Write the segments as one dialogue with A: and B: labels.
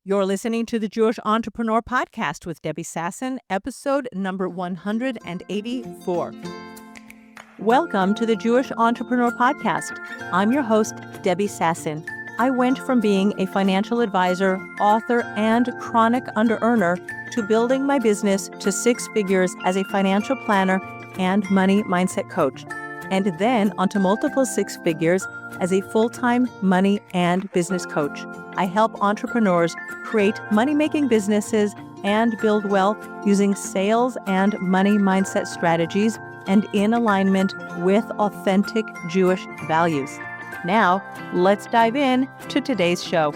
A: You're listening to the Jewish Entrepreneur Podcast with Debbie Sasson, episode number 184. Welcome to the Jewish Entrepreneur Podcast. I'm your host, Debbie Sasson. I went from being a financial advisor, author, and chronic under-earner to building my business to six figures as a financial planner and money mindset coach, and then onto multiple six figures as a full-time money and business coach. I help entrepreneurs create money-making businesses and build wealth using sales and money mindset strategies and in alignment with authentic Jewish values. Now, let's dive in to today's show.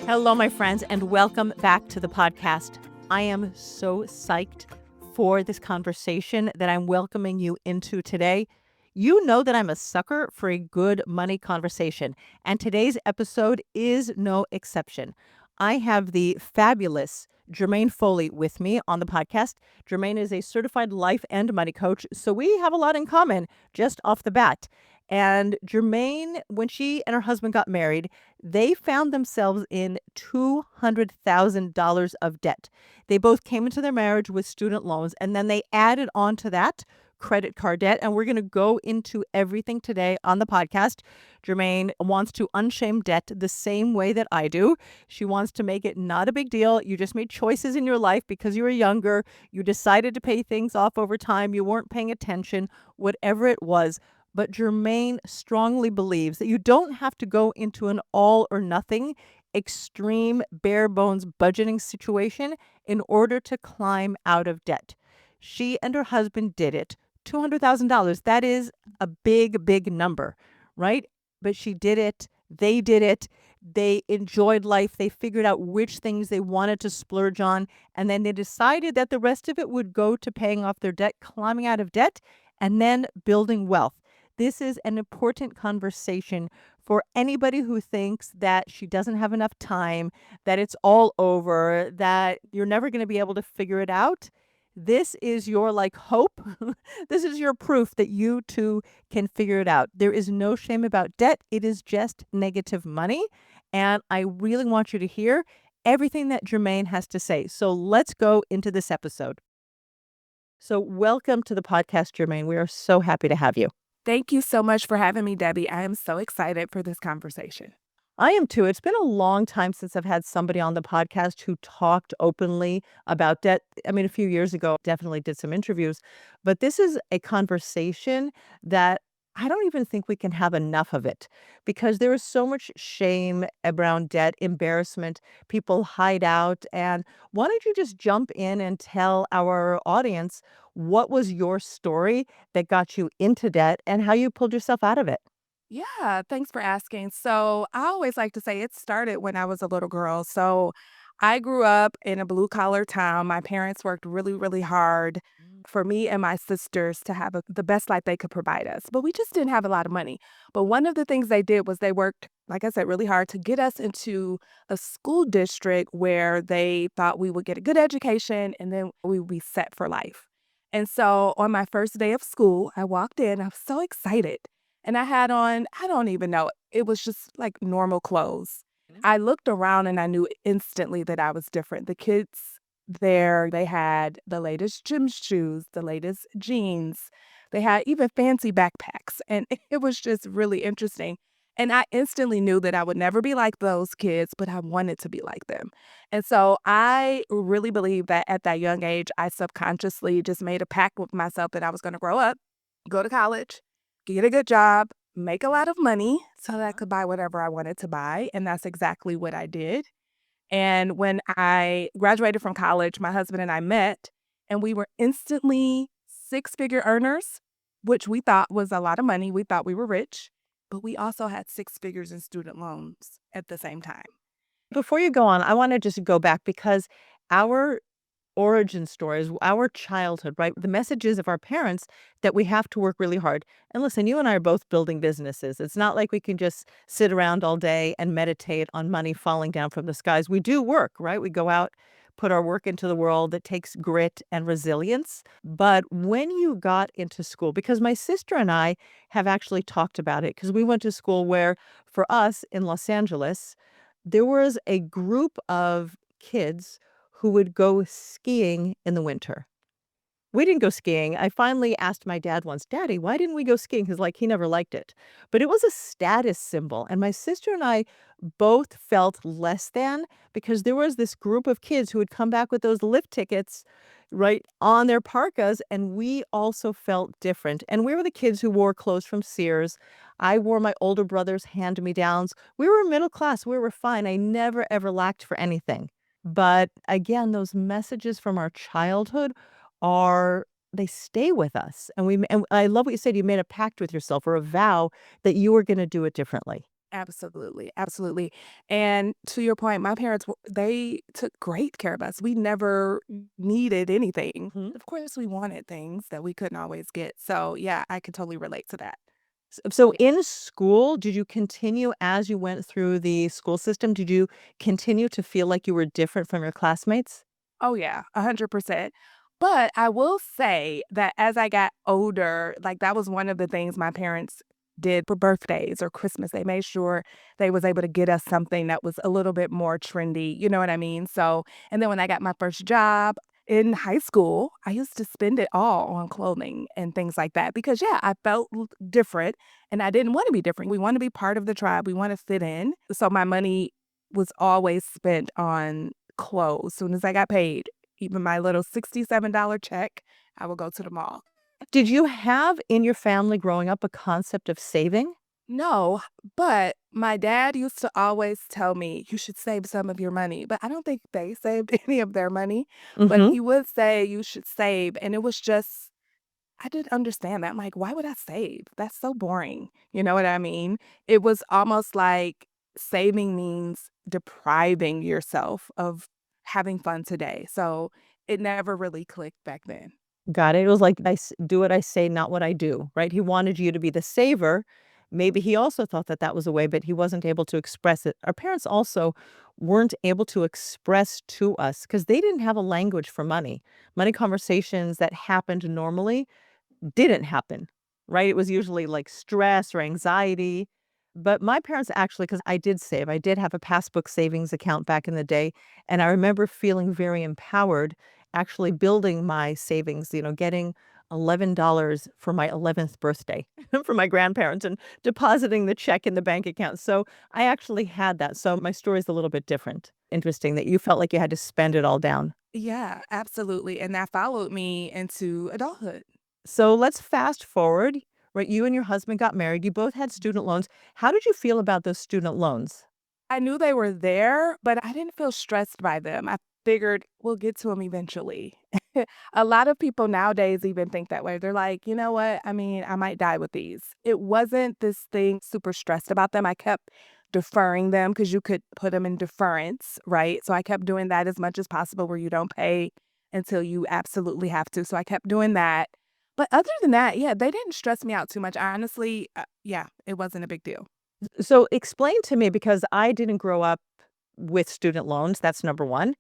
A: Hello, my friends, and welcome back to the podcast. I am so psyched for this conversation that I'm welcoming you into today. You know that I'm a sucker for a good money conversation, and today's episode is no exception. I have the fabulous Germaine Foley with me on the podcast. Germaine is a certified life and money coach, so we have a lot in common just off the bat. And Germaine, when she and her husband got married, they found themselves in $200,000 of debt. They both came into their marriage with student loans, and then they added on to that credit card debt. And we're going to go into everything today on the podcast. Germaine wants to unshame debt the same way that I do. She wants to make it not a big deal. You just made choices in your life because you were younger. You decided to pay things off over time. You weren't paying attention, whatever it was. But Germaine strongly believes that you don't have to go into an all or nothing, extreme, bare bones budgeting situation in order to climb out of debt. She and her husband did it. $200,000. That is a big, big number, right? But she did it. They did it. They enjoyed life. They figured out which things they wanted to splurge on. And then they decided that the rest of it would go to paying off their debt, climbing out of debt, and then building wealth. This is an important conversation for anybody who thinks that she doesn't have enough time, that it's all over, that you're never going to be able to figure it out. This is your hope. This is your proof that you too can figure it out. There is no shame about debt. It is just negative money. And I really want you to hear everything that Germaine has to say. So let's go into this episode. So welcome to the podcast, Germaine. We are so happy to have you.
B: Thank you so much for having me, Debbie. I am so excited for this conversation.
A: I am too. It's been a long time since I've had somebody on the podcast who talked openly about debt. I mean, a few years ago, definitely did some interviews, but this is a conversation that I don't even think we can have enough of it because there is so much shame around debt, embarrassment. People hide out. And why don't you just jump in and tell our audience what was your story that got you into debt and how you pulled yourself out of it?
B: Yeah, thanks for asking. So, I always like to say it started when I was a little girl. So, I grew up in a blue collar town. My parents worked really, really hard for me and my sisters to have the best life they could provide us. But we just didn't have a lot of money. But one of the things they did was they worked, like I said, really hard to get us into a school district where they thought we would get a good education and then we would be set for life. And so, on my first day of school, I walked in, I was so excited. And I had on, I don't even know, it was just like normal clothes. I looked around and I knew instantly that I was different. The kids there, they had the latest gym shoes, the latest jeans. They had even fancy backpacks. And it was just really interesting. And I instantly knew that I would never be like those kids, but I wanted to be like them. And so I really believe that at that young age, I subconsciously just made a pact with myself that I was going to grow up, go to college, get a good job, make a lot of money so that I could buy whatever I wanted to buy. And that's exactly what I did. And when I graduated from college, my husband and I met, and we were instantly six-figure earners, which we thought was a lot of money. We thought we were rich, but we also had six figures in student loans at the same time.
A: Before you go on, I want to just go back because our origin stories, our childhood, right? The messages of our parents that we have to work really hard. And listen, you and I are both building businesses. It's not like we can just sit around all day and meditate on money falling down from the skies. We do work, right? We go out, put our work into the world. That takes grit and resilience. But when you got into school, because my sister and I have actually talked about it, because we went to school where, for us in Los Angeles, There was a group of kids who would go skiing in the winter. We didn't go skiing. I finally asked my dad once, "Daddy, why didn't we go skiing?" 'Cause, like, he never liked it. But it was a status symbol, and my sister and I both felt less than because there was this group of kids who would come back with those lift tickets, right, on their parkas, and we also felt different. And we were the kids who wore clothes from Sears. I wore my older brother's hand-me-downs. We were middle class. We were fine. I never, ever lacked for anything. But again, those messages from our childhood are they stay with us, and I love what you said, you made a pact with yourself or a vow that you were gonna do it differently.
B: Absolutely, absolutely. And to your point, my parents, they took great care of us. We never needed anything.
A: Mhm.
B: Of course, we wanted things that we couldn't always get. So, yeah, I can totally relate to that.
A: So
B: Yeah.
A: in school, did you continue as you went through the school system, did you continue to feel like you were different from your classmates?
B: Oh, yeah, 100%. But I will say that as I got older, like, that was one of the things my parents did for birthdays or Christmas. They made sure they was able to get us something that was a little bit more trendy, you know what I mean? So and then when I got my first job in high school, I used to spend it all on clothing and things like that because, yeah, I felt different, and I didn't wanna be different. We wanna be part of the tribe, we wanna fit in. So my money was always spent on clothes. Soon as I got paid, even my little $67 check, I would go to the mall.
A: Did you have in your family growing up a concept of saving?
B: No, but my dad used to always tell me, "You should save some of your money," but I don't think they saved any of their money, but
A: Mhm.
B: he would say, "You should save," and it was just I didn't understand that. I'm like, "Why would I save? That's so boring." You know what I mean? It was almost like saving means depriving yourself of having fun today, so it never really clicked back then.
A: Got it. It was like, I s do what I say, not what I do, right? He wanted you to be the saver. Maybe he also thought that that was a way, but he wasn't able to express it. Our parents also weren't able to express to us because they didn't have a language for money. Money conversations that happened normally didn't happen, right? It was usually like stress or anxiety. But my parents actually, because I did save, I did have a passbook savings account back in the day. And I remember feeling very empowered actually building my savings, getting $11 for my 11th birthday from my grandparents and depositing the check in the bank account. So I actually had that. So my story is a little bit different. Interesting that you felt like you had to spend it all down.
B: Yeah, absolutely, and that followed me into adulthood.
A: So let's fast forward, right? You and your husband got married. You both had student loans. How did you feel about those student loans?
B: I knew they were there, but I didn't feel stressed by them. I figured we'll get to them eventually. A lot of people nowadays even think that way. They're like, "You know what? I mean, I might die with these." It wasn't this thing super stressed about them. I kept deferring them because you could put them in deference, right? So I kept doing that as much as possible where you don't pay until you absolutely have to. So I kept doing that. But other than that, yeah, they didn't stress me out too much. I honestly, yeah, it wasn't a big deal.
A: So explain to me because I didn't grow up with student loans. That's number one.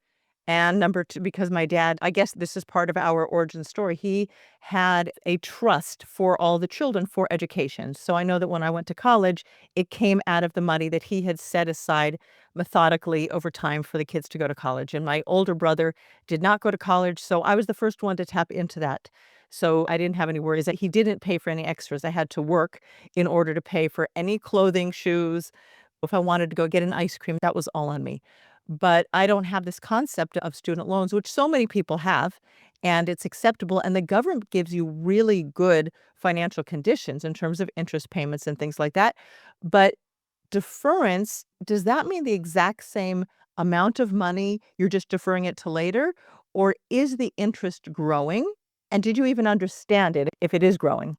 A: And number two, because my dad, I guess this is part of our origin story, he had a trust for all the children for education. So I know that when I went to college, it came out of the money that he had set aside methodically over time for the kids to go to college. And my older brother did not go to college. So I was the first one to tap into that. So I didn't have any worries that he didn't pay for any extras. I had to work in order to pay for any clothing, shoes. If I wanted to go get an ice cream, that was all on me. But I don't have this concept of student loans, which so many people have, and it's acceptable. And the government gives you really good financial conditions in terms of interest payments and things like that. But deference, does that mean the exact same amount of money? You're just deferring it to later? Or is the interest growing? And did you even understand it if it is growing?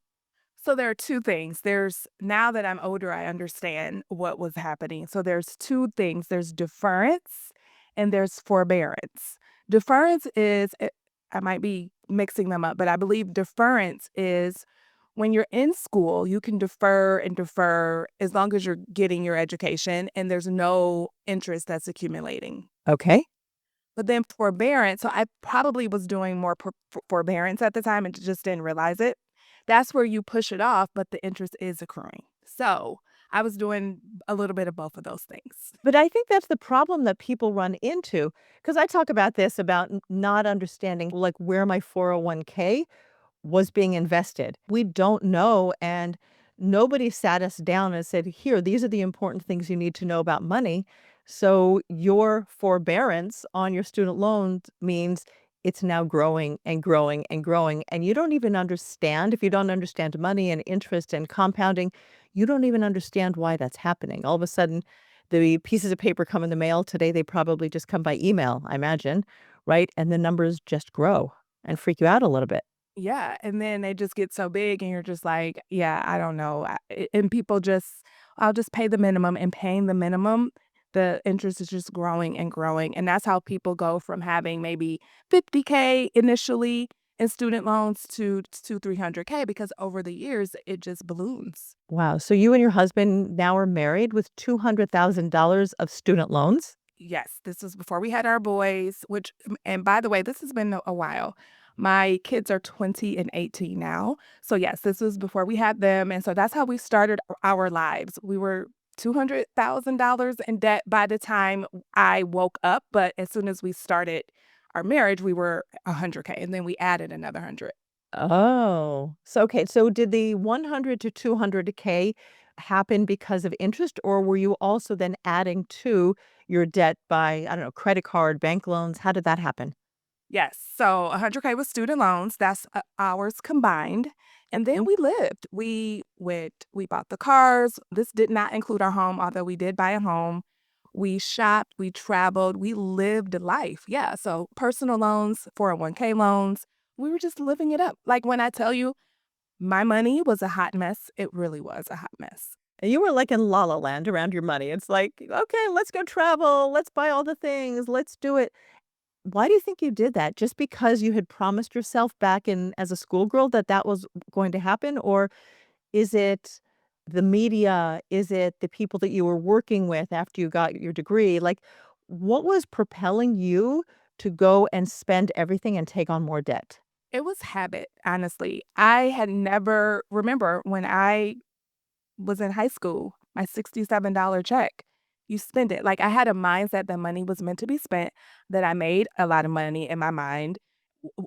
B: So there are 2 things. There's now that I'm older, I understand what was happening. So there's 2 things. There's deference and there's forbearance. Deference is I might be mixing them up, but I believe deference is when you're in school, you can defer and defer as long as you're getting your education and there's no interest that's accumulating.
A: Okay.
B: But then forbearance, so I probably was doing more forbearance at the time and just didn't realize it. That's where you push it off, but the interest is accruing. So I was doing a little bit of both of those things.
A: But I think that's the problem that people run into, because I talk about this about not understanding, like, where my 401k was being invested. We don't know, and nobody sat us down and said, "Here, these are the important things you need to know about money." So your forbearance on your student loans means it's now growing and growing and growing, and you don't even understand if you don't understand money and interest and compounding, you don't even understand why that's happening. All of a sudden, the pieces of paper come in the mail. Today, they probably just come by email, I imagine, right? And the numbers just grow and freak you out a little bit.
B: Yeah, and then they just get so big and you're just like, "Yeah, I don't know." And people just, "I'll just pay the minimum," and paying the minimum, the interest is just growing and growing, and that's how people go from having maybe 50K initially in student loans to 300K because over the years, it just balloons.
A: Wow. So you and your husband now are married with $200,000 of student loans?
B: Yes, this was before we had our boys, which and by the way, this has been a while. My kids are 20 and 18 now. So yes, this was before we had them, and so that's how we started our lives. We were $200,000 in debt by the time I woke up, but as soon as we started our marriage, we were 100K, and then we added another 100.
A: Oh. So okay, so did the 100 to 200K happen because of interest, or were you also then adding to your debt by, I don't know, credit card, bank loans? How did that happen?
B: Yes, so 100K was student loans, that's, ours combined, and then we lived. We bought the cars, this did not include our home, although we did buy a home. We shopped, we traveled, we lived life, yeah, so personal loans, 401K loans, we were just living it up. Like, when I tell you my money was a hot mess, it really was a hot mess.
A: And you were like in La La Land around your money. It's like, okay, let's go travel, let's buy all the things, let's do it. Why do you think you did that? Just because you had promised yourself back in as a schoolgirl that that was going to happen? Or is it the media? Is it the people that you were working with after you got your degree? Like, what was propelling you to go and spend everything and take on more debt?
B: It was habit, honestly. I had never remember when I was in high school, my $67 check, you spend it. Like, I had a mindset that money was meant to be spent, that I made a lot of money in my mind.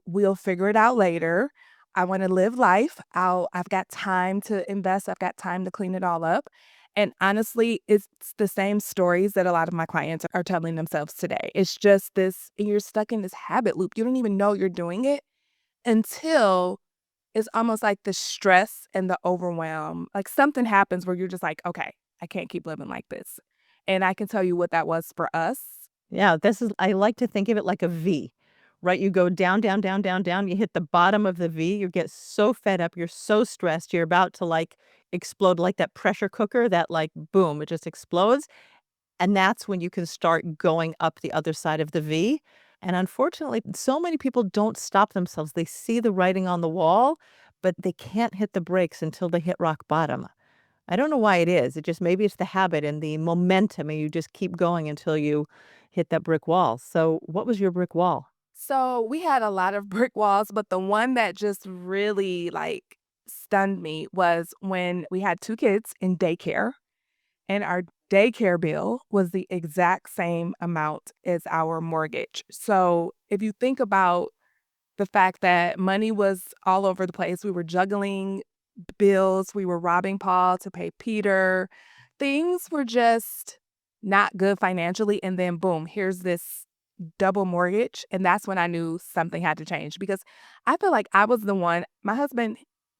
B: We'll figure it out later. I wanna live life. I've got time to invest. I've got time to clean it all up. And honestly, it's the same stories that a lot of my clients are telling themselves today. It's just this you're stuck in this habit loop. You don't even know you're doing it until it's almost like the stress and the overwhelm, like, something happens where you're just like, "Okay, I can't keep living like this." And I can tell you what that was for us.
A: Yeah, this is I like to think of it like a V, right? You go down, down, down, down, down, you hit the bottom of the V, you get so fed up, you're so stressed, you're about to, like, explode like that pressure cooker that, like, boom, it just explodes, and that's when you can start going up the other side of the V, and unfortunately, so many people don't stop themselves. They see the writing on the wall, but they can't hit the brakes until they hit rock bottom. I don't know why it is. It just maybe it's the habit and the momentum, and you just keep going until you hit that brick wall. So, what was your brick wall?
B: So, we had a lot of brick walls, but the one that just really, like, stunned me was when we had 2 kids in daycare, and our daycare bill was the exact same amount as our mortgage. So, if you think about the fact that money was all over the place, we were juggling bills, we were robbing Paul to pay Peter. Things were just not good financially, and then boom, here's this double mortgage, and that's when I knew something had to change because I feel like I was the one my husband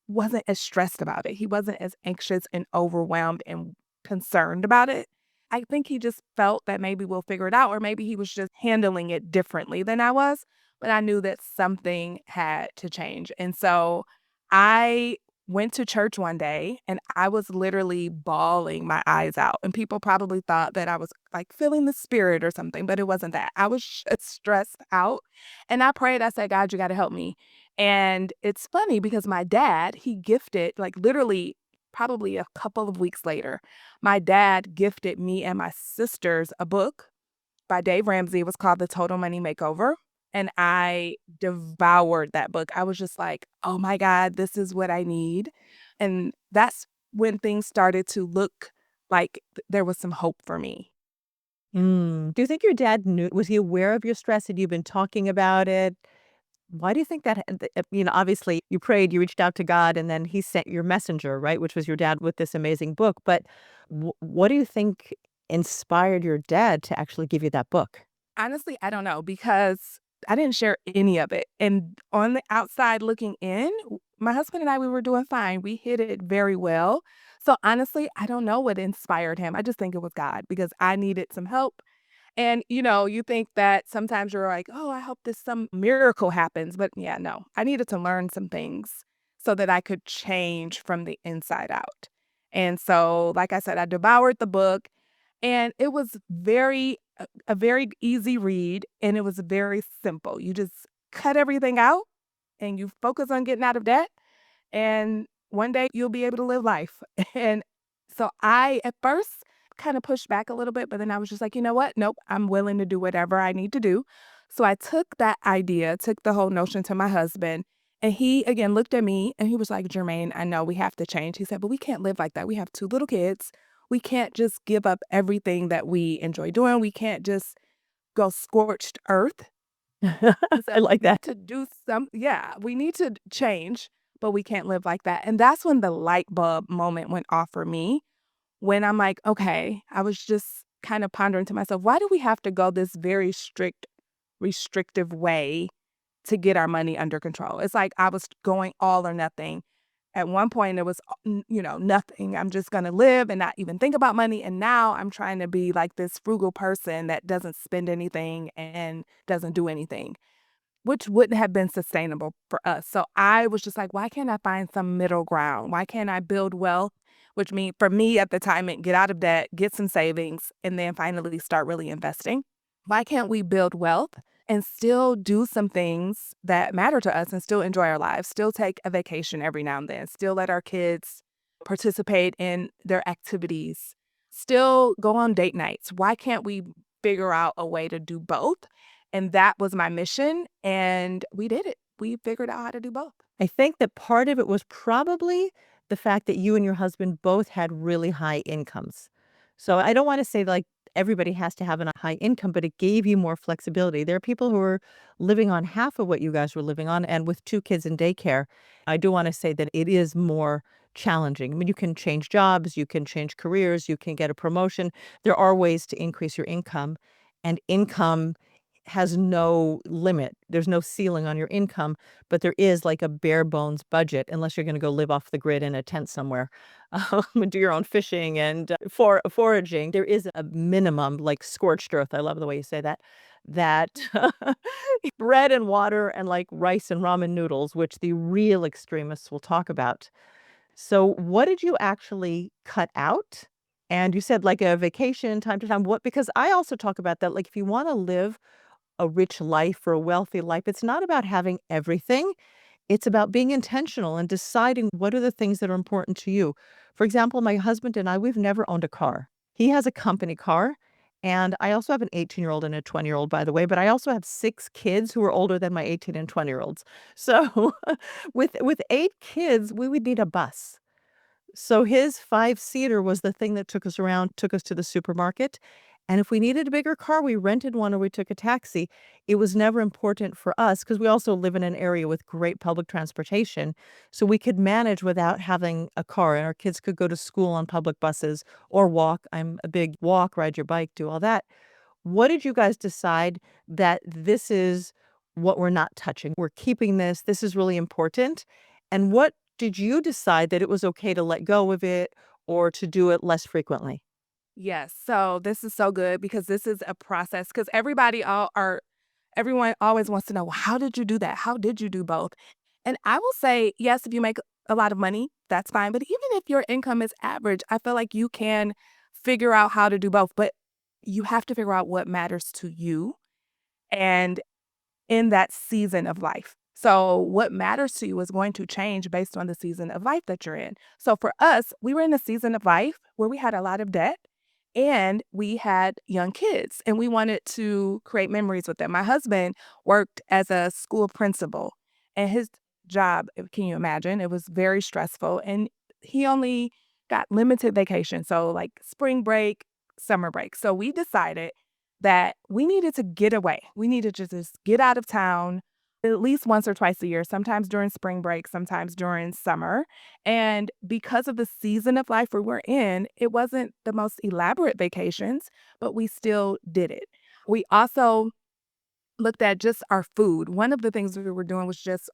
B: wasn't as stressed about it. He wasn't as anxious and overwhelmed and concerned about it. I think he just felt that maybe we'll figure it out, or maybe he was just handling it differently than I was, but I knew that something had to change, and so I went to church one day and I was literally bawling my eyes out, and people probably thought that I was, like, feeling the spirit or something, but it wasn't that. I was just stressed out, and I prayed, I said, "God, you gotta help me." And it's funny because my dad, he gifted like, literally, probably a couple of weeks later, my dad gifted me and my sisters a book by Dave Ramsey. It was called The Total Money Makeover, and I devoured that book. I was just like, "Oh my god, this is what I need." And that's when things started to look like there was some hope for me.
A: Do you think your dad knew was he aware of your stress? Had you been talking about it? Why do you think that obviously you prayed, you reached out to God, and then he sent your messenger, right, which was your dad with this amazing book, but what do you think inspired your dad to actually give you that book?
B: Honestly, I don't know because I didn't share any of it. And on the outside looking in, my husband and I, we were doing fine. We hid it very well. So honestly, I don't know what inspired him. I just think it was God because I needed some help. And, you think that sometimes you're like, oh, I hope this some miracle happens. But yeah, no, I needed to learn some things so that I could change from the inside out. And so, like I said, I devoured the book and it was a very easy read and it was very simple. You just cut everything out and you focus on getting out of debt and one day you'll be able to live life. And so I, at first, kind of pushed back a little bit, but then I was just like, you know what? Nope, I'm willing to do whatever I need to do. So I took that idea, took the whole notion to my husband, and he again looked at me and he was like, Jermaine, I know we have to change. He said, but we can't live like that. We have two little kids. We can't just give up everything that we enjoy doing. We can't just go scorched earth. He
A: I
B: said,
A: like
B: "We
A: that.
B: need to do some yeah, we need to change, but we can't live like that." And that's when the light bulb moment went off for me, when I'm like, "Okay," I was just kind of pondering to myself, "Why do we have to go this very strict, restrictive way to get our money under control?" It's like I was going all or nothing. At one point, it was, nothing. I'm just gonna live and not even think about money, and now I'm trying to be like this frugal person that doesn't spend anything and doesn't do anything which wouldn't have been sustainable for us. So I was just like, why can't I find some middle ground? Why can't I build wealth? Which mean for me at the time, it get out of debt, get some savings, and then finally start really investing. Why can't we build wealth and still do some things that matter to us and still enjoy our lives, still take a vacation every now and then, still let our kids participate in their activities, still go on date nights? Why can't we figure out a way to do both? And that was my mission, and we did it. We figured out how to do both.
A: I think that part of it was probably the fact that you and your husband both had really high incomes. So I don't wanna say, like, everybody has to have a high income, but it gave you more flexibility. There are people who are living on half of what you guys were living on, and with 2 kids in daycare, I do wanna say that it is more challenging. I mean, you can change jobs, you can change careers, you can get a promotion. There are ways to increase your income, and income has no limit. There's no ceiling on your income, but there is like a bare bones budget unless you're gonna go live off the grid in a tent somewhere, and do your own fishing and, foraging. There is a minimum, like scorched earth, I love the way you say that, that bread and water and, like, rice and ramen noodles, which the real extremists will talk about. So what did you actually cut out? And you said, like, a vacation time to time. What because I also talk about that, like, if you wanna live a rich life or a wealthy life. It's not about having everything. It's about being intentional and deciding what are the things that are important to you. For example, my husband and I, we've never owned a car. He has a company car. And I also have an 18-year-old and a 20-year-old, by the way, but I also have 6 kids who are older than my 18 and 20-year-olds. So with 8 kids, we would need a bus. So his five-seater was the thing that took us around, took us to the supermarket, and if we needed a bigger car, we rented one or we took a taxi. It was never important for us because we also live in an area with great public transportation, so we could manage without having a car, and our kids could go to school on public buses or walk. I'm a big walk, ride your bike, do all that. What did you guys decide that this is what we're not touching? We're keeping this is really important. And what did you decide that it was okay to let go of it or to do it less frequently?
B: Yes, so this is so good because this is a process. Because everyone always wants to know, "Well, how did you do that? How did you do both?" And I will say, yes, if you make a lot of money, that's fine, but even if your income is average, I feel like you can figure out how to do both, but you have to figure out what matters to you and in that season of life. So, what matters to you is going to change based on the season of life that you're in. So, for us, we were in a season of life where we had a lot of debt and we had young kids and we wanted to create memories with them. My husband worked as a school principal and his job, can you imagine? It was very stressful and he only got limited vacation, so like spring break, summer break. So we decided that we needed to get away. We needed to just get out of town at least once or twice a year, sometimes during spring break, sometimes during summer. And because of the season of life we were in, it wasn't the most elaborate vacations, but we still did it. We also looked at just our food. One of the things we were doing was just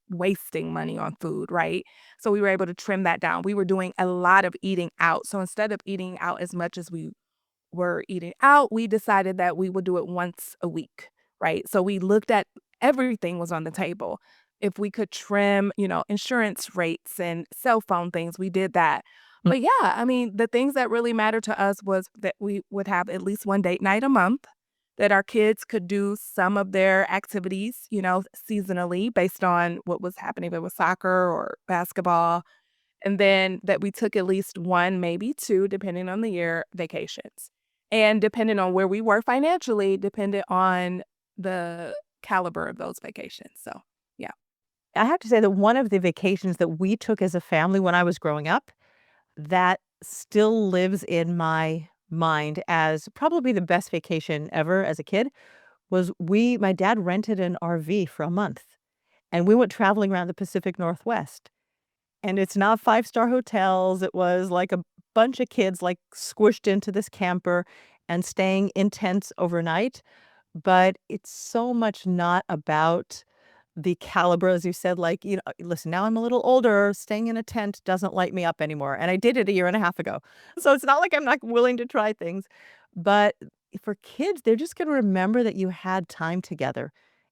B: wasting money on food, right? So we were able to trim that down. We were doing a lot of eating out. So instead of eating out as much as we were eating out, we decided that we would do it once a week, right? So we looked at everything was on the table. If we could trim, insurance rates and cell phone things, we did that. But yeah, I mean, the things that really mattered to us was that we would have at least one date night a month, that our kids could do some of their activities, seasonally based on what was happening, if it was soccer or basketball, and then that we took at least 1, maybe 2, depending on the year, vacations. And depending on where we were financially, depended on the caliber of those vacations. So, yeah.
A: I have to say that one of the vacations that we took as a family when I was growing up, that still lives in my mind as probably the best vacation ever as a kid, was my dad rented an RV for a month, and we went traveling around the Pacific Northwest. And it's not five-star hotels, it was like a bunch of kids, like, squished into this camper and staying in tents overnight, but it's so much not about the caliber, as you said, like, listen, now I'm a little older, staying in a tent doesn't light me up anymore, and I did it a year and a half ago. So it's not like I'm not willing to try things, but for kids, they're just gonna remember that you had time together,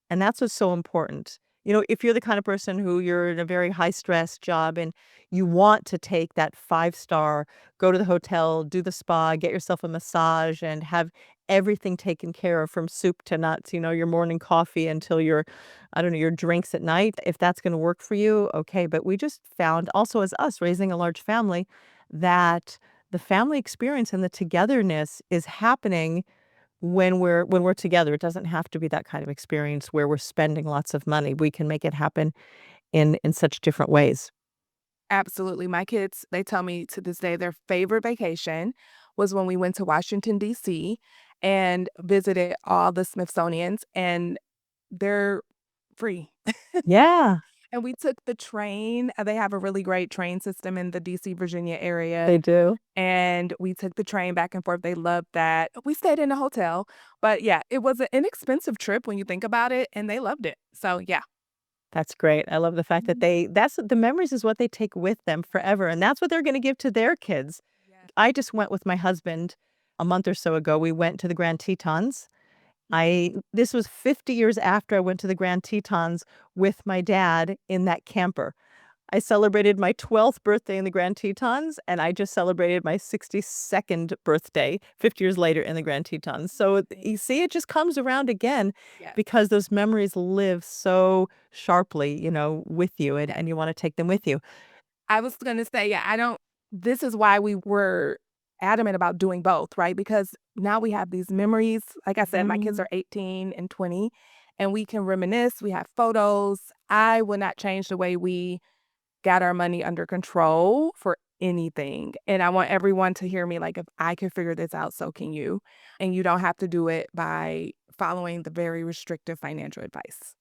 A: and that's what's so important. If you're the kind of person who you're in a very high stress job and you want to take that five-star, go to the hotel, do the spa, get yourself a massage, and have everything taken care of from soup to nuts, your morning coffee until your I don't know, your drinks at night, if that's gonna work for you, okay, but we just found also as us raising a large family, that the family experience and the togetherness is happening when we're together. It doesn't have to be that kind of experience where we're spending lots of money. We can make it happen in such different ways.
B: Absolutely. My kids, they tell me to this day their favorite vacation was when we went to Washington, D.C. and visited all the Smithsonians, and they're free.
A: Yeah,
B: And we took the train. They have a really great train system in the DC, Virginia area.
A: they do.
B: And we took the train back and forth. They loved that. We stayed in a hotel. But yeah, it was an inexpensive trip when you think about it, and they loved it. So yeah.
A: That's great. I love the fact that
B: Mhm.
A: that's the memories is what they take with them forever, and that's what they're gonna give to their kids.
B: Yeah.
A: I just went with my husband a month or so ago. We went to the Grand Tetons. I This was 50 years after I went to the Grand Tetons with my dad in that camper. I celebrated my 12th birthday in the Grand Tetons, and I just celebrated my 62nd birthday 50 years later in the Grand Tetons. So, you see, it just comes around again
B: Yeah.
A: because those memories live so sharply, with you, and
B: Yeah.
A: you wanna take them with you.
B: I was gonna say, yeah, I don't this is why we were adamant about doing both, right? Because now we have these memories. Like I said, my kids
A: Mm.
B: are 18 and 20, and we can reminisce. We have photos. I would not change the way we got our money under control for anything. And I want everyone to hear me like, if I can figure this out, so can you. And you don't have to do it by following the very restrictive financial advice.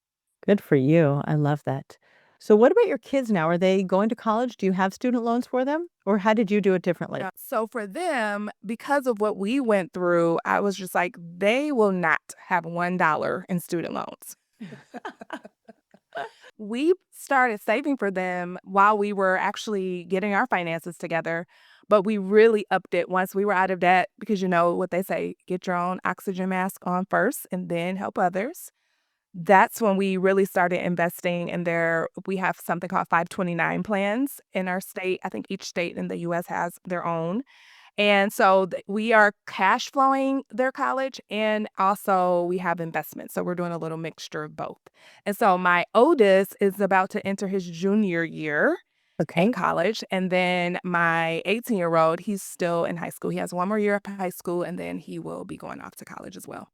A: Good for you. I love that. So what about your kids now? Are they going to college? Do you have student loans for them? Or how did you do it differently?
B: Yeah. So for them, because of what we went through, I was just like, they will not have $1 in student loans. We started saving for them while we were actually getting our finances together, but we really upped it once we were out of debt because you know what they say, get your own oxygen mask on first and then help others. That's when we really started investing in their we have something called 529 plans in our state. I think each state in the US has their own. And so we are cash flowing their college and also we have investments. So we're doing a little mixture of both. And so my oldest is about to enter his junior year in
A: Okay.
B: college. And then my 18-year-old, he's still in high school. He has one more year of high school and then he will be going off to college as well.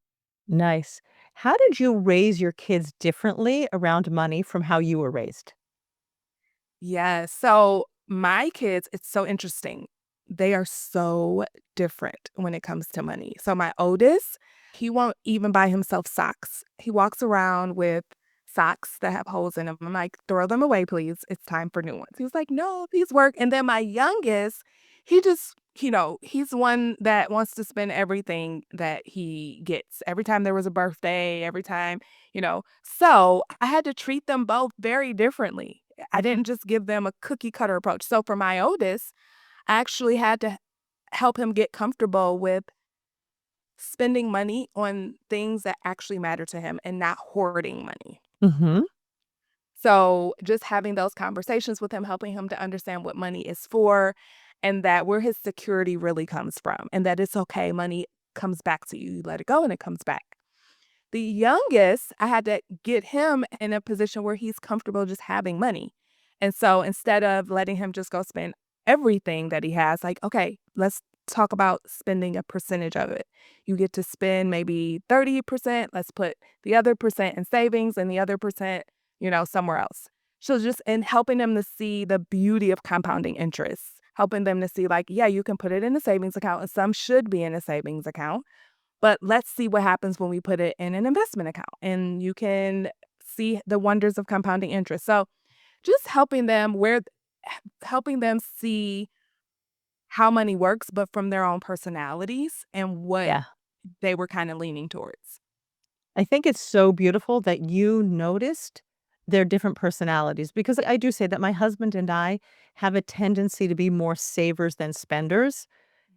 A: Nice. How did you raise your kids differently around money from how you were raised?
B: Yes. So my kids, it's so interesting. they are so different when it comes to money. So my oldest, he won't even buy himself socks. He walks around with socks that have holes in them. I'm like, throw them away, please. It's time for new ones. He was like, no, these work. And then my youngest, he just, he's one that wants to spend everything that he gets. Every time there was a birthday, every time, So I had to treat them both very differently. I didn't just give them a cookie cutter approach. So for my oldest, I actually had to help him get comfortable with spending money on things that actually matter to him and not hoarding money.
A: Mhm.
B: So, just having those conversations with him, helping him to understand what money is for and that where his security really comes from and that it's okay. Money comes back to you. You let it go and it comes back. The youngest, I had to get him in a position where he's comfortable just having money. And so instead of letting him just go spend everything that he has, like, okay, let's talk about spending a percentage of it. You get to spend maybe 30%. Let's put the other percent in savings and the other percent, somewhere else. So just in helping them to see the beauty of compounding interest, helping them to see, like, yeah, you can put it in a savings account and some should be in a savings account, but let's see what happens when we put it in an investment account and you can see the wonders of compounding interest. So just helping them see how money works, but from their own personalities and what
A: Yeah.
B: they were kind of leaning towards.
A: I think it's so beautiful that you noticed their different personalities because I do say that my husband and I have a tendency to be more savers than spenders.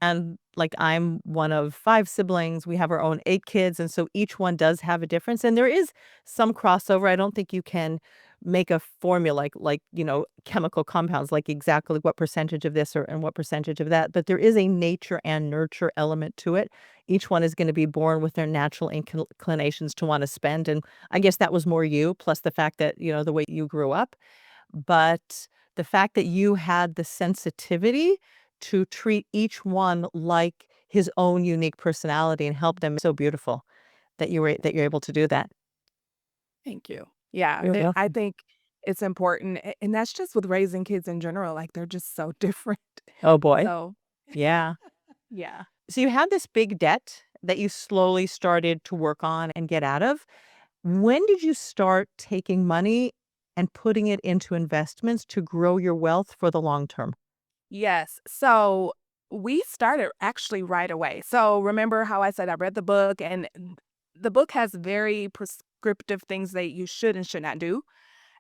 A: And, like, I'm one of 5 siblings, we have our own 8 kids, and so each one does have a difference, and there is some crossover. I don't think you can make a formula like, chemical compounds, like exactly what percentage of this or and what percentage of that, but there is a nature and nurture element to it. Each one is gonna be born with their natural inclinations to wanna spend, and I guess that was more you, plus the fact that, the way you grew up. But the fact that you had the sensitivity to treat each one like his own unique personality and help them is so beautiful that you're able to do that.
B: Thank you. Yeah,
A: You're
B: I
A: welcome.
B: think it's important, and that's just with raising kids in general. Like they're just so different.
A: Oh, boy.
B: So
A: Yeah.
B: yeah.
A: So you had this big debt that you slowly started to work on and get out of. When did you start taking money and putting it into investments to grow your wealth for the long term?
B: Yes. So we started actually right away. So remember how I said I read the book and the book has very prescriptive things that you should and should not do.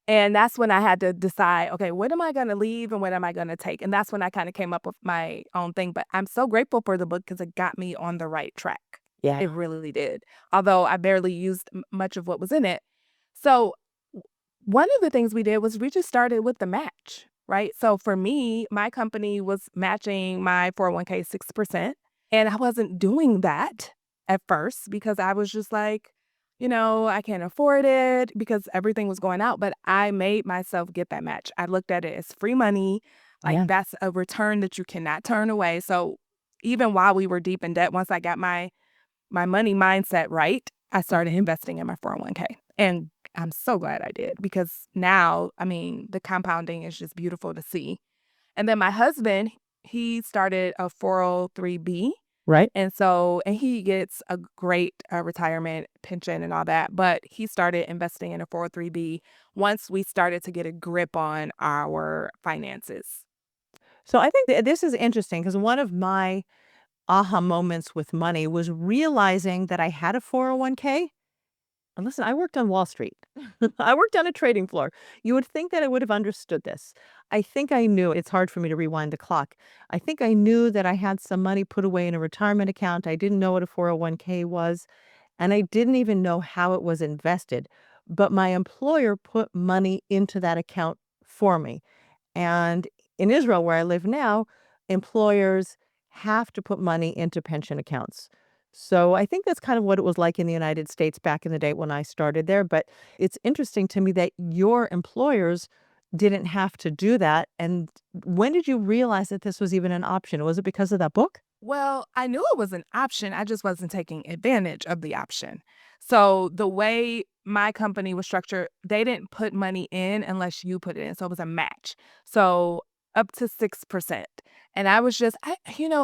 B: And that's when I had to decide, okay, what am I going to leave and what am I going to take? And that's when I kind of came up with my own thing. But I'm so grateful for the book because it got me on the right track.
A: Yeah.
B: It really did. Although I barely used much of what was in it. So one of the things we did was we just started with the match, right? So for me, my company was matching my 401k 6%. And I wasn't doing that at first because I was just like, I can't afford it because everything was going out. But I made myself get that match. I looked at it as free money. Like
A: Yeah.
B: that's a return that you cannot turn away. So even while we were deep in debt, once I got my money mindset right, I started investing in my 401k. And I'm so glad I did because now, I mean, the compounding is just beautiful to see. And then my husband, he started a 403b.
A: Right?
B: And he gets a great retirement pension and all that. But he started investing in a 403b once we started to get a grip on our finances.
A: So I think this is interesting because one of my aha moments with money was realizing that I had a 401k. And listen, I worked on Wall Street. I worked on a trading floor. You would think that I would have understood this. I think I knew it's hard for me to rewind the clock. I think I knew that I had some money put away in a retirement account. I didn't know what a 401k was, and I didn't even know how it was invested. But my employer put money into that account for me. And in Israel, where I live now, employers have to put money into pension accounts. So I think that's kind of what it was like in the United States back in the day when I started there. But it's interesting to me that your employers didn't have to do that. And when did you realize that this was even an option? Was it because of that book?
B: Well, I knew it was an option, I just wasn't taking advantage of the option. So, the way my company was structured, they didn't put money in unless you put it in, so it was a match. So, up to 6%. And I was just,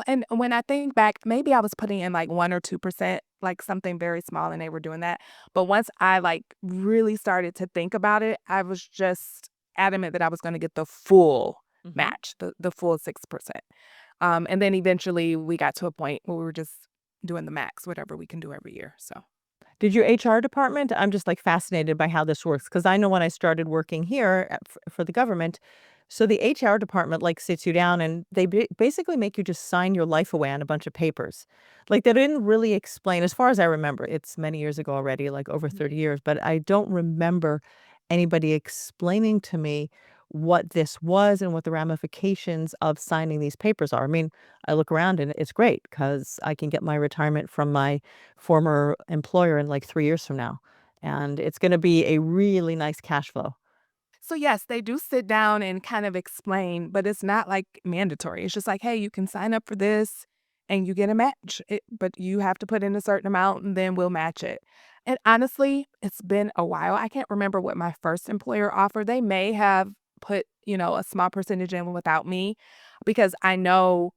B: and when I think back, maybe I was putting in like 1 or 2%, like something very small, and they were doing that. But once I like really started to think about it, I was just adamant that I was going to get the full
A: Mhm.
B: match, the full 6%. And then eventually we got to a point where we were just doing the max, whatever we can do every year. So
A: Did your HR department I'm just, like, fascinated by how this works because I know when I started working here at for the government, so the HR department, like, sits you down and they basically make you just sign your life away on a bunch of papers. Like, they didn't really explain as far as I remember, it's many years ago already, like, over 30 years, but I don't remember anybody explaining to me what this was and what the ramifications of signing these papers are. I mean, I look around and it's great because I can get my retirement from my former employer in like 3 years from now, and it's gonna be a really nice cash flow.
B: So yes, they do sit down and kind of explain, but it's not like mandatory. It's just like, hey, you can sign up for this and you get a match. But you have to put in a certain amount and then we'll match it. And honestly, it's been a while. I can't remember what my first employer offered. They may have put, a small percentage in without me because I know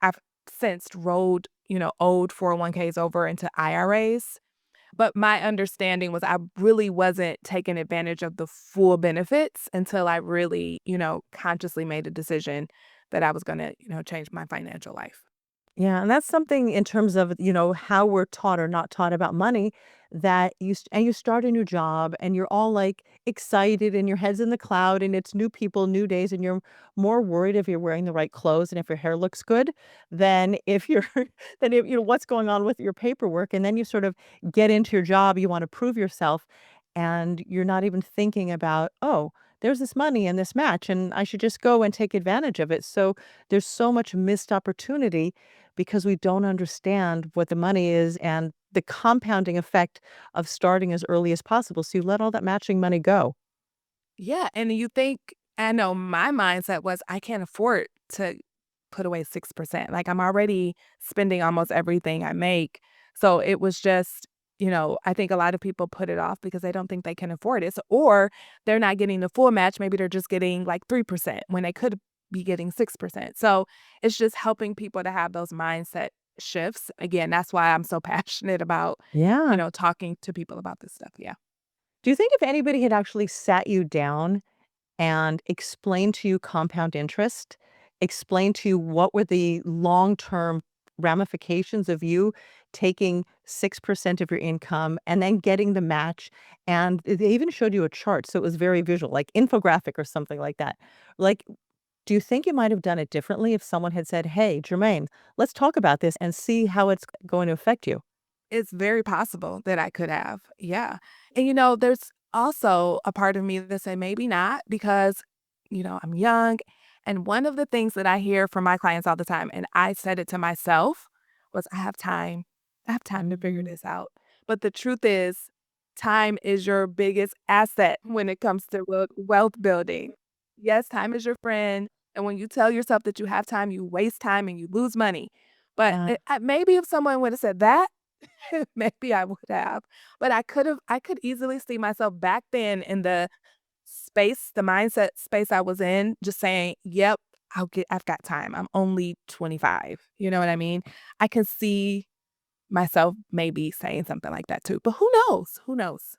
B: I've since rolled, old 401ks over into IRAs. But my understanding was I really wasn't taking advantage of the full benefits until I really, consciously made a decision that I was gonna, change my financial life.
A: Yeah, and that's something in terms of, how we're taught or not taught about money that you start a new job and you're all like excited and your head's in the cloud and it's new people, new days, and you're more worried if you're wearing the right clothes and if your hair looks good than if you're than if what's going on with your paperwork. And then you sort of get into your job, you want to prove yourself, and you're not even thinking about, oh, there's this money in this match and I should just go and take advantage of it. So there's so much missed opportunity because we don't understand what the money is and the compounding effect of starting as early as possible. So you let all that matching money go.
B: Yeah, and you think I know my mindset was I can't afford to put away 6%. Like I'm already spending almost everything I make. So it was just, I think a lot of people put it off because they don't think they can afford it. So, or they're not getting the full match. Maybe they're just getting like 3% when they could be getting 6%. So it's just helping people to have those mindset shifts. Again, that's why I'm so passionate about,
A: Yeah.
B: talking to people about this stuff. Yeah.
A: Do you think if anybody had actually sat you down and explained to you compound interest, explained to you what were the long-term ramifications of you taking 6% of your income and then getting the match, and they even showed you a chart, so it was very visual, like infographic or something like that. Like, do you think you might have done it differently if someone had said, "Hey, Jermaine, let's talk about this and see how it's going to affect you"?
B: It's very possible that I could have, yeah. And, there's also a part of me that say maybe not because, I'm young, and one of the things that I hear from my clients all the time, and I said it to myself, was, "I have time. I have time to figure
A: Mm.
B: this out." But the truth is, time is your biggest asset when it comes to wealth building. Yes, time is your friend, and when you tell yourself that you have time, you waste time and you lose money. But, maybe if someone would have said that maybe I would have, but I could easily see myself back then in the mindset space I was in, just saying, "Yep, I've got time. I'm only 25." You know what I mean? I can see myself maybe saying something like that too, but who knows? Who knows?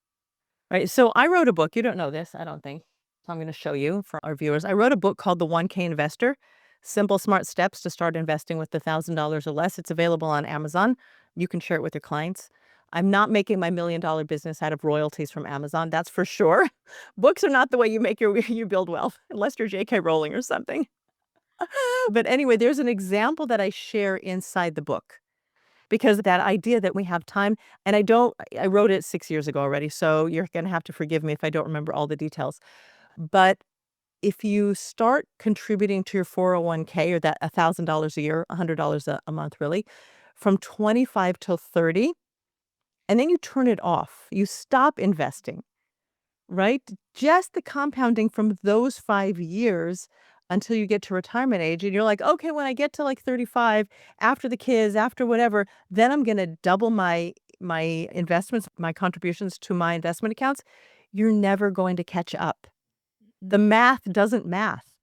A: Right. So I wrote a book. You don't know this, I don't think. So I'm going to show you for our viewers. I wrote a book called The 1K Investor: Simple, Smart Steps to Start Investing with $1,000 or Less. It's available on Amazon. You can share it with your clients. I'm not making my $1 million business out of royalties from Amazon. That's for sure. Books are not the way you make you build wealth, unless you're J.K. Rowling or something. But anyway, there's an example that I share inside the book because that idea that we have time, and I wrote it 6 years ago already, so you're gonna have to forgive me if I don't remember all the details. But if you start contributing to your 401k or that $1,000 a year, $100 a month really, from 25 till 30, and then you turn it off, you stop investing. Right? Just the compounding from those 5 years until you get to retirement age, and you're like, "Okay, when I get to, like, 35, after the kids, after whatever, then I'm gonna double my investments, my contributions to my investment accounts." You're never going to catch up. The
B: Mhm.
A: math doesn't math.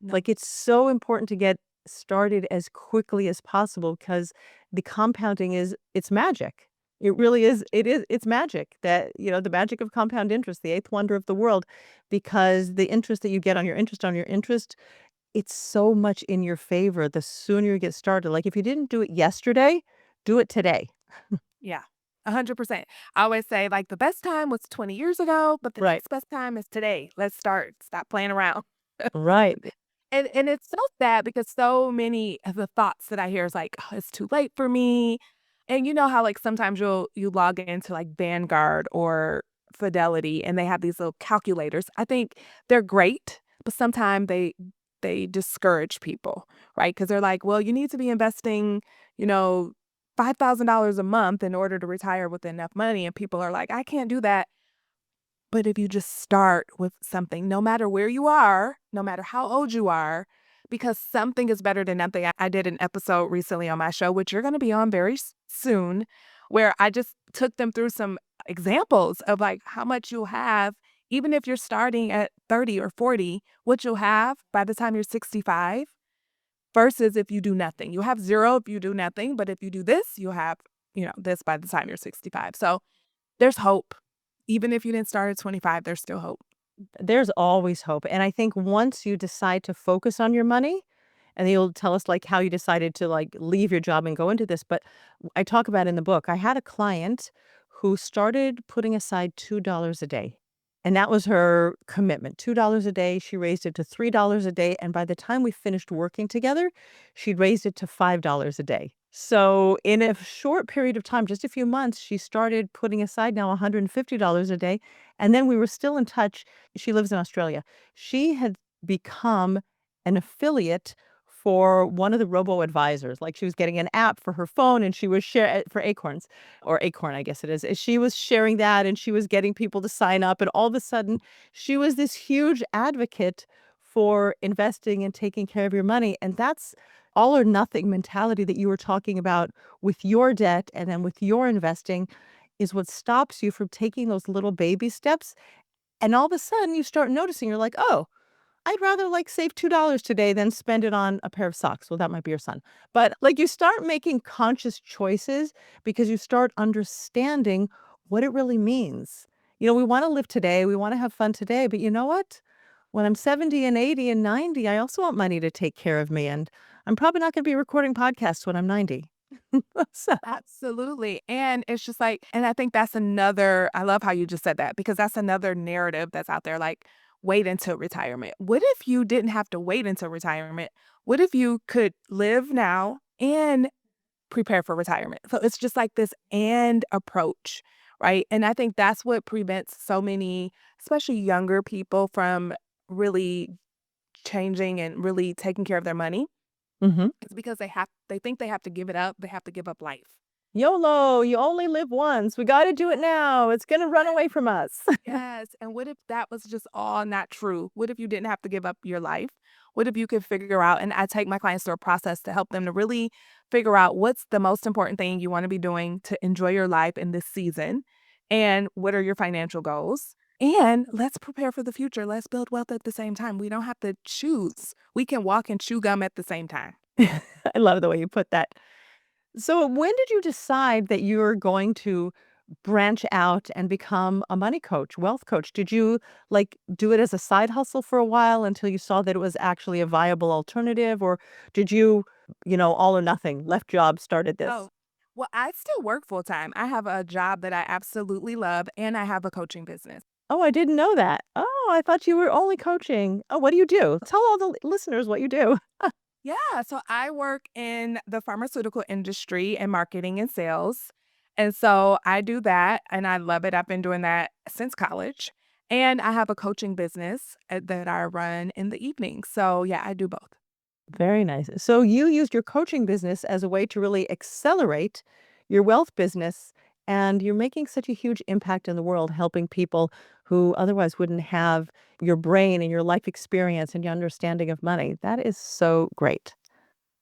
B: No.
A: Like, it's so important to get started as quickly as possible because the compounding is it's magic. It really is it's magic that, the magic of compound interest, the eighth wonder of the world, because the interest that you get on your interest, it's so much in your favor the sooner you get started. Like, if you didn't do it yesterday, do it today.
B: Yeah, 100%. I always say, like, the best time was 20 years ago, but the
A: Right.
B: next best time is today. Let's start. Stop playing around.
A: Right.
B: And it's so sad because so many of the thoughts that I hear is like, "Oh, it's too late for me." And you know how, like, sometimes you log into, like, Vanguard or Fidelity, and they have these little calculators. I think they're great, but sometimes they discourage people, right? Because 'Cause they're like, "Well, you need to be investing, you know, $5,000 a month in order to retire with enough money," and people are like, "I can't do that." But if you just start with something, no matter where you are, no matter how old you are, because something is better than nothing. I did an episode recently on my show, which you're going to be on very soon, where I just took them through some examples of like how much you'll have, even if you're starting at 30 or 40, what you'll have by the time you're 65 versus if you do nothing. You'll have zero if you do nothing, but if you do this, you'll have, this by the time you're 65. So there's hope. Even if you didn't start at 25, there's still hope.
A: There's always hope, and I think once you decide to focus on your money, and you'll tell us, like, how you decided to, like, leave your job and go into this, but I talk about in the book, I had a client who started putting aside $2 a day, and that was her commitment, $2 a day. She raised it to $3 a day, and by the time we finished working together, she'd raised it to $5 a day. So, in a short period of time, just a few months, she started putting aside now $150 a day, and then we were still in touch. She lives in Australia. She had become an affiliate for one of the robo-advisors. Like, she was getting an app for her phone, and she was share for Acorns, or Acorn, I guess it is. She was sharing that, and she was getting people to sign up, and all of a sudden, she was this huge advocate for investing and taking care of your money, and that's all or nothing mentality that you were talking about with your debt and then with your investing is what stops you from taking those little baby steps, and all of a sudden, you start noticing, you're like, "Oh, I'd rather, like, save $2 today than spend it on a pair of socks." Well, that might be your son. But, like, you start making conscious choices because you start understanding what it really means. We wanna live today, we wanna have fun today, but you know what? When I'm 70 and 80 and 90, I also want money to take care of me, and I'm probably not gonna be recording podcasts when I'm 90. So
B: Absolutely. And it's just like, and I think that's another, I love how you just said that because that's another narrative that's out there like, wait until retirement. What if you didn't have to wait until retirement? What if you could live now and prepare for retirement? So it's just like this and approach, right? And I think that's what prevents so many, especially younger people, from really changing and really taking care of their money.
A: Mhm.
B: It's because they think they have to give it up. They have to give up life.
A: YOLO, you only live once. We gotta do it now. It's gonna run away from us.
B: Yes, and what if that was just all not true? What if you didn't have to give up your life? What if you could figure out, and I take my clients through a process to help them to really figure out what's the most important thing you wanna be doing to enjoy your life in this season, and what are your financial goals, and let's prepare for the future. Let's build wealth at the same time. We don't have to choose. We can walk and chew gum at the same time.
A: I love the way you put that. So, when did you decide that you were going to branch out and become a money coach, wealth coach? Did you like do it as a side hustle for a while until you saw that it was actually a viable alternative? Or did you, all or nothing, left job, started this?
B: Oh, well, I still work full time. I have a job that I absolutely love, and I have a coaching business.
A: Oh, I didn't know that. Oh, I thought you were only coaching. Oh, what do you do? Tell all the listeners what you do.
B: Yeah, so I work in the pharmaceutical industry and marketing and sales. And so I do that and I love it. I've been doing that since college. And I have a coaching business that I run in the evening. So yeah, I do both.
A: Very nice. So you used your coaching business as a way to really accelerate your wealth business, and you're making such a huge impact in the world, helping people who otherwise wouldn't have your brain and your life experience and your understanding of money. That is so great.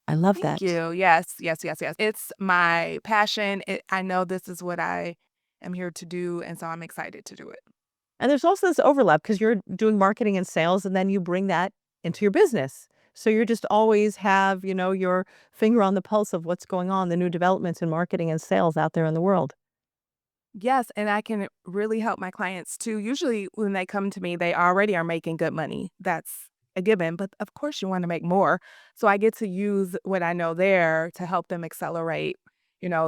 A: I love
B: Thank
A: that.
B: you. Yes, yes, yes, yes. It's my passion. I know this is what I am here to do. And so I'm excited to do it.
A: And there's also this overlap because you're doing marketing and sales, and then you bring that into your business. So you're just always have, your finger on the pulse of what's going on, the new developments in marketing and sales out there in the world.
B: Yes, and I can really help my clients too. Usually, when they come to me, they already are making good money. That's a given, but of course, you want to make more. So I get to use what I know there to help them accelerate,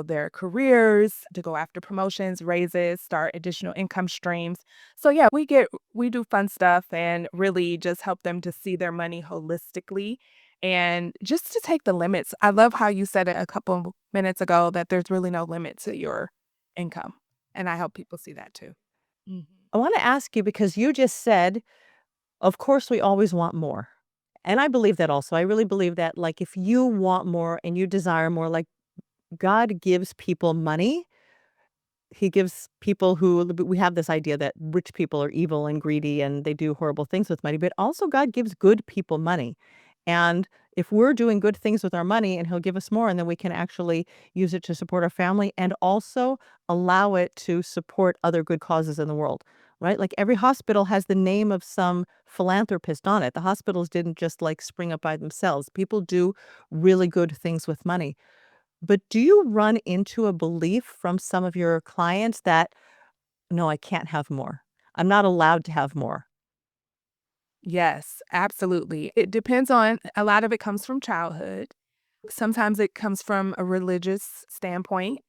B: their careers, to go after promotions, raises, start additional income streams. So yeah, we do fun stuff and really just help them to see their money holistically and just to take the limits. I love how you said it a couple minutes ago that there's really no limit to your income. And I help people see that too. Mhm.
A: I want to ask you because you just said, of course, we always want more. And I believe that also. I really believe that, like, if you want more and you desire more, like, God gives people money. He gives people who we have this idea that rich people are evil and greedy and they do horrible things with money, but also God gives good people money. And if we're doing good things with our money and he'll give us more and then we can actually use it to support our family and also allow it to support other good causes in the world. Right? Like every hospital has the name of some philanthropist on it. The hospitals didn't just like spring up by themselves. People do really good things with money. But do you run into a belief from some of your clients that, "No, I can't have more. I'm not allowed to have more."
B: Yes, absolutely. It depends on a lot of it comes from childhood. Sometimes it comes from a religious standpoint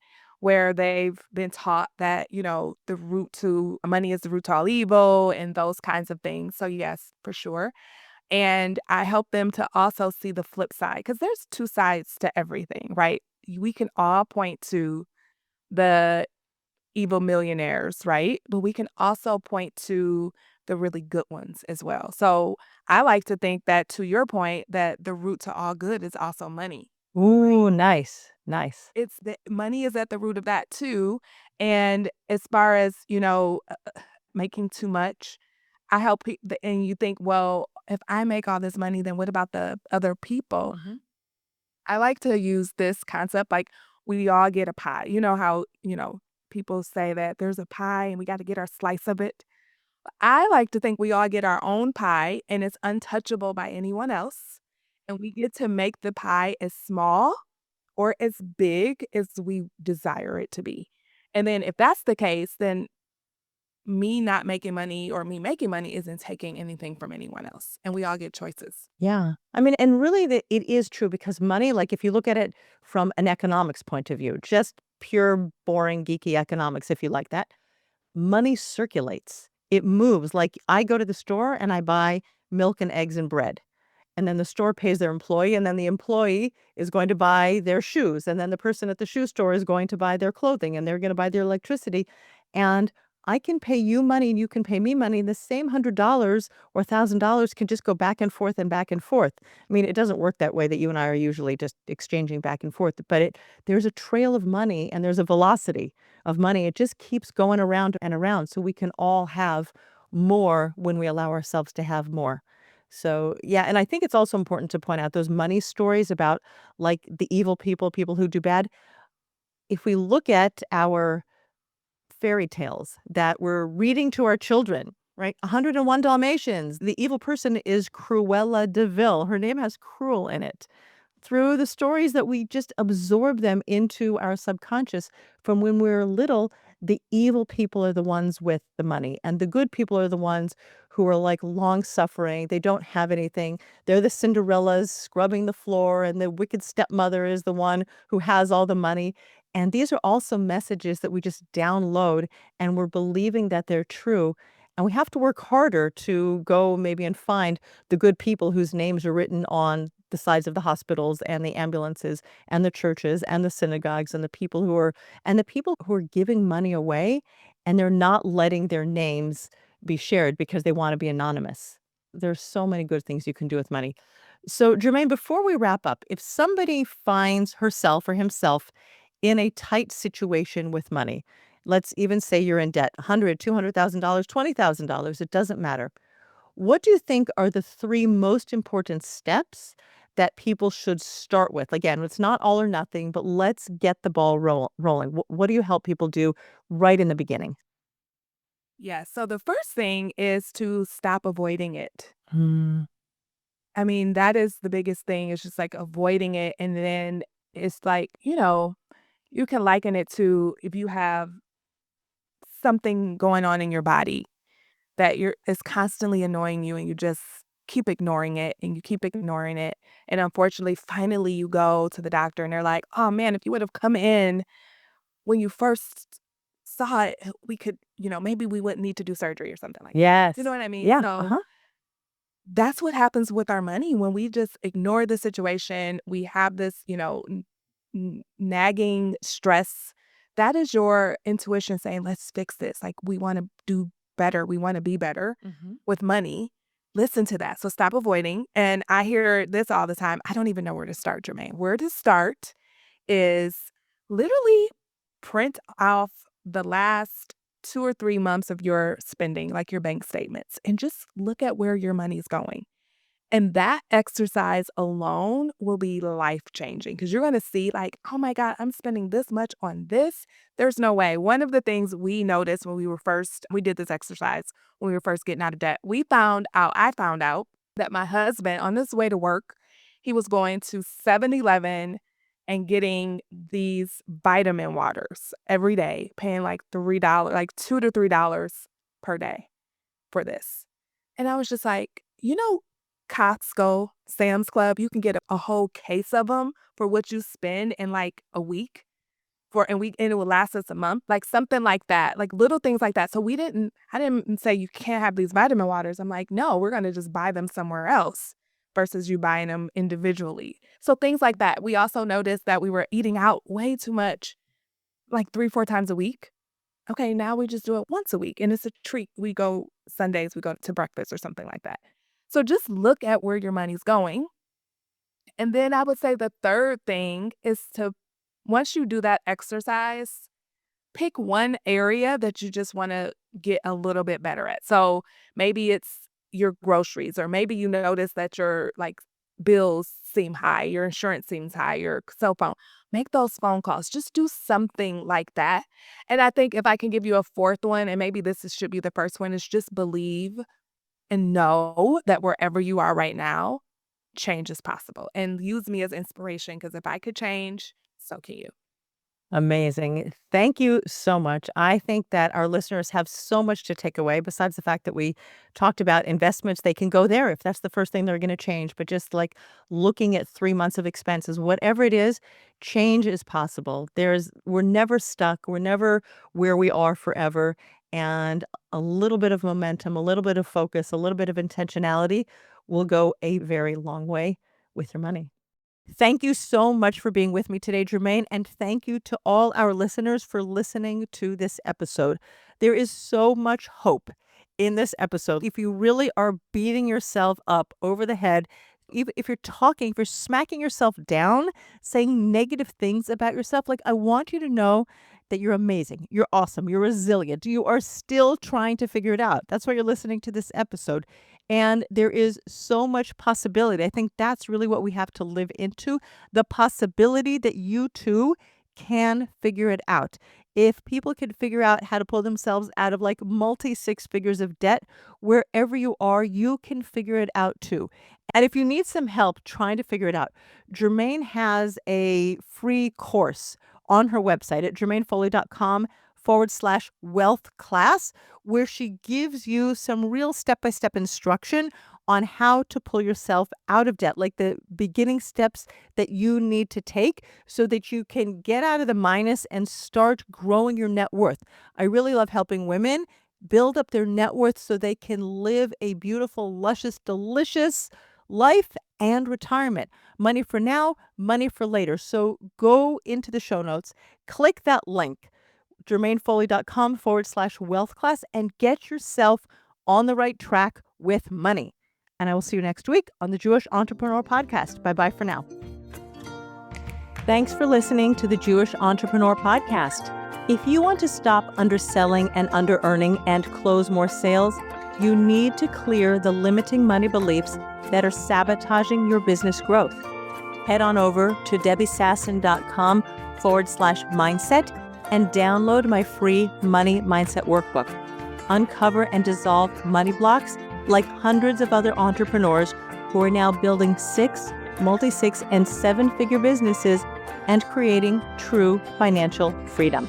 B: where they've been taught that, the root to money is the root to all evil and those kinds of things. So yes, for sure. And I help them to also see the flip side because there's two sides to everything, right? We can all point to the evil millionaires, right? But we can also point to the really good ones as well. So I like to think that to your point, that the root to all good is also money.
A: Ooh, nice, nice.
B: It's the money is at the root of that too. And as far as, making too much, I help and you think, well, if I make all this money, then what about the other people?
A: Mhm.
B: I like to use this concept like we all get a pie. You know how, people say that there's a pie and we got to get our slice of it. I like to think we all get our own pie and it's untouchable by anyone else. And we get to make the pie as small or as big as we desire it to be. And then if that's the case, then me not making money or me making money isn't taking anything from anyone else. And we all get choices.
A: Yeah. I mean, and really it is true because money, like if you look at it from an economics point of view, just pure, boring, geeky economics, if you like that, money circulates. It moves. Like I go to the store and I buy milk and eggs and bread. And then the store pays their employee, and then the employee is going to buy their shoes, and then the person at the shoe store is going to buy their clothing, and they're gonna buy their electricity, and I can pay you money and you can pay me money, and the same $100 or $1,000 can just go back and forth and back and forth. I mean, it doesn't work that way that you and I are usually just exchanging back and forth, but there's a trail of money and there's a velocity of money. It just keeps going around and around, so we can all have more when we allow ourselves to have more. So, yeah, and I think it's also important to point out those money stories about, like, the evil people, people who do bad. If we look at our fairy tales that we're reading to our children, right? 101 Dalmatians, the evil person is Cruella de Vil. Her name has cruel in it. Through the stories that we just absorb them into our subconscious from when we're little, the evil people are the ones with the money, and the good people are the ones who are like long suffering. They don't have anything. They're the Cinderellas scrubbing the floor, and the wicked stepmother is the one who has all the money. And these are also messages that we just download and we're believing that they're true. And we have to work harder to go maybe and find the good people whose names are written on the sides of the hospitals and the ambulances and the churches and the synagogues and the people who are giving money away and they're not letting their names be shared because they want to be anonymous. There's so many good things you can do with money. So, Jermaine, before we wrap up, if somebody finds herself or himself in a tight situation with money, let's even say you're in debt, 100, $200,000, $20,000, it doesn't matter. What do you think are the 3 most important steps that people should start with? Again, it's not all or nothing, but let's get the ball rolling. What do you help people do right in the beginning?
B: Yeah. So the first thing is to stop avoiding it.
A: Mm,
B: I mean, that is the biggest thing. It's just like avoiding it. And then it's like, you can liken it to if you have something going on in your body that is constantly annoying you and you just keep ignoring it and you keep ignoring it. And unfortunately, finally you go to the doctor and they're like, oh man, if you would have come in when you first saw it, we could, maybe we wouldn't need to do surgery or something like that. You know
A: Yes.
B: what I mean?
A: Yeah.
B: So
A: Uh-huh.
B: that's what happens with our money when we just ignore the situation. We have this, nagging stress. That is your intuition saying, let's fix this. Like, we want to do better. We want to be better
A: Mhm.
B: with money. Listen to that. So stop avoiding. And I hear this all the time. I don't even know where to start, Jermaine. Where to start is literally print off the last 2 or 3 months of your spending, like your bank statements, and just look at where your money's going. And that exercise alone will be life changing because you're going to see, like, oh my God, I'm spending this much on this. There's no way. One of the things we noticed when we did this exercise when we were first getting out of debt, I found out that my husband, on his way to work, he was going to 7-Eleven and getting these vitamin waters every day, paying like $3, like $2 to $3 per day for this. And I was just like, Costco, Sam's Club, you can get a whole case of them for what you spend in like a week and it will last us a month, like something like that, like little things like that. So I didn't say you can't have these vitamin waters. I'm like, no, we're going to just buy them somewhere else versus you buying them individually. So things like that. We also noticed that we were eating out way too much, like 3, 4 times a week. Okay, now we just do it once a week and it's a treat. Sundays, we go to breakfast or something like that. So just look at where your money's going. And then I would say the third thing is once you do that exercise, pick one area that you just want to get a little bit better at. So maybe it's your groceries, or maybe you notice that your like bills seem high, your insurance seems high, your cell phone. Make those phone calls. Just do something like that. And I think if I can give you a fourth one, and maybe should be the first one, is just believe and know that wherever you are right now, change is possible. And use me as inspiration because if I could change, so can you.
A: Amazing. Thank you so much. I think that our listeners have so much to take away besides the fact that we talked about investments. They can go there if that's the first thing they're going to change. But just like looking at 3 months of expenses, whatever it is, change is possible. We're never stuck. We're never where we are forever. And a little bit of momentum, a little bit of focus, a little bit of intentionality will go a very long way with your money. Thank you so much for being with me today, Jermaine, and thank you to all our listeners for listening to this episode. There is so much hope in this episode. If you really are beating yourself up over the head, even if you're smacking yourself down, saying negative things about yourself, like I want you to know that you're amazing, you're awesome, you're resilient, you are still trying to figure it out. That's why you're listening to this episode. And there is so much possibility. I think that's really what we have to live into, the possibility that you too can figure it out. If people can figure out how to pull themselves out of like multi six figures of debt, wherever you are, you can figure it out too. And if you need some help trying to figure it out, Germaine has a free course on her website at germainefoley.com/wealth class, where she gives you some real step-by-step instruction on how to pull yourself out of debt, like the beginning steps that you need to take so that you can get out of the minus and start growing your net worth. I really love helping women build up their net worth so they can live a beautiful, luscious, delicious life and retirement. Money for now, money for later. So go into the show notes, click that link, germainefoley.com/wealth class, and get yourself on the right track with money. And I will see you next week on the Jewish Entrepreneur Podcast. Bye bye for now. Thanks for listening to the Jewish Entrepreneur Podcast. If you want to stop underselling and under-earning and close more sales, you need to clear the limiting money beliefs that are sabotaging your business growth. Head on over to debbiesasson.com/mindset and download my free Money Mindset Workbook. Uncover and dissolve money blocks like hundreds of other entrepreneurs who are now building 6, multi-6, and 7-figure businesses and creating true financial freedom.